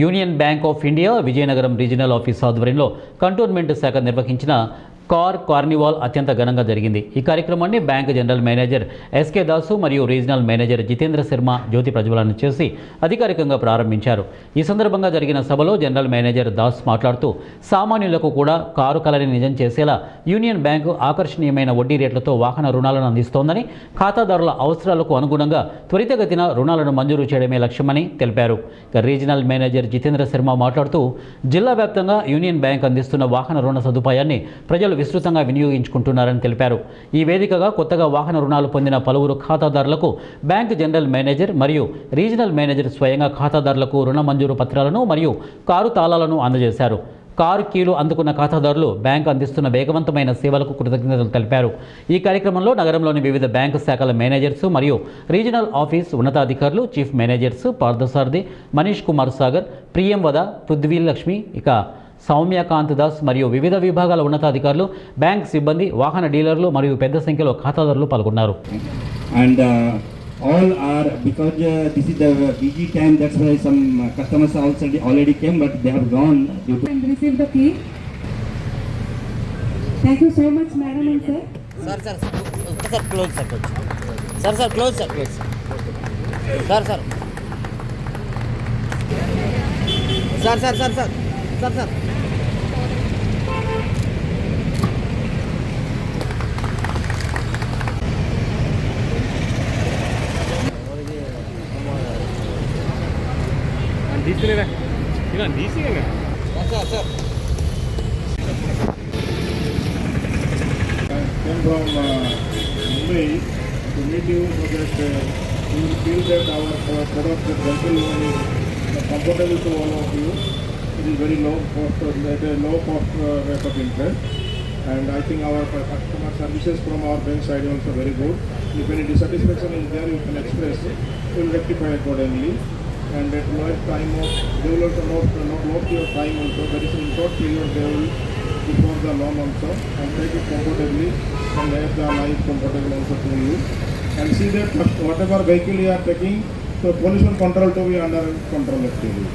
Union Bank of India Vizianagaram regional office ఆధ్వర్యంలో cantonment శాఖ నిర్వహించిన కార్నివాల్ అత్యంత ఘనంగా జరిగింది. ఈ కార్యక్రమాన్ని bank general manager S K Dasu మరియు రీజనల్ మేనేజర్ జితేంద్ర శర్మ జ్యోతి ప్రజ్వలన చేసి అధికారికంగా ప్రారంభించారు. ఈ సందర్భంగా జరిగిన సభలో జనరల్ మేనేజర్ దాస్ మాట్లాడుతూ సామాన్యులకు కూడా కారు కలని నిజం చేసేలా యూనియన్ బ్యాంకు ఆకర్షణీయమైన వడ్డీ రేట్లతో వాహన రుణాలను అందిస్తోందని, ఖాతాదారుల అవసరాలకు అనుగుణంగా త్వరితగతిన రుణాలను మంజూరు చేయడమే లక్ష్యమని తెలిపారు. రీజనల్ మేనేజర్ జితేంద్ర శర్మ మాట్లాడుతూ జిల్లా వ్యాప్తంగా యూనియన్ బ్యాంక్ అందిస్తున్న వాహన రుణ సదుపాయాన్ని ప్రజలు విస్తృతంగా వినియోగించుకుంటున్నారని తెలిపారు. ఈ వేదికగా కొత్తగా వాహన రుణాలు పొందిన పలువురు ఖాతాదారులకు బ్యాంక్ జనరల్ మేనేజర్ మరియు రీజనల్ మేనేజర్ స్వయంగా ఖాతాదారులకు రుణ మంజూరు పత్రాలను మరియు కారు తాళాలను అందజేశారు. కారు కీలు అందుకున్న ఖాతాదారులు బ్యాంకు అందిస్తున్న వేగవంతమైన సేవలకు కృతజ్ఞతలు తెలిపారు. ఈ కార్యక్రమంలో నగరంలోని వివిధ బ్యాంకు శాఖల మేనేజర్స్ మరియు రీజనల్ ఆఫీస్ ఉన్నతాధికారులు, చీఫ్ మేనేజర్స్ పార్థసారథి, మనీష్ కుమార్ సాగర్, ప్రియంవద, పృథ్వీలక్ష్మి, ఇక సౌమ్యకాంత్ దాస్ మరియు వివిధ విభాగాల ఉన్నతాధికారులు, బ్యాంక్ సిబ్బంది, వాహన డీలర్లు మరియు పెద్ద సంఖ్యలో ఖాతాదారులు పాల్గొన్నారు. And all are because this is the busy time, that's why some customers also already came but they have gone due to and receive the key. Thank you so much, madam and sir. Sir, close, sir. Sir, close, sir. Sir. Sir. Came from Mumbai to meet you so that you will feel that our product is comfortable to all of you. It is very low cost rate of interest, and I think our customer services from our bank side also very good. If any dissatisfaction is there, you can express it. We will rectify accordingly. And at no time they will also not waste your time also. That is in short period they will before the loan also and take it comfortably and let the life comfortable also to you. And see that whatever vehicle you are taking, so pollution control to be under control actually.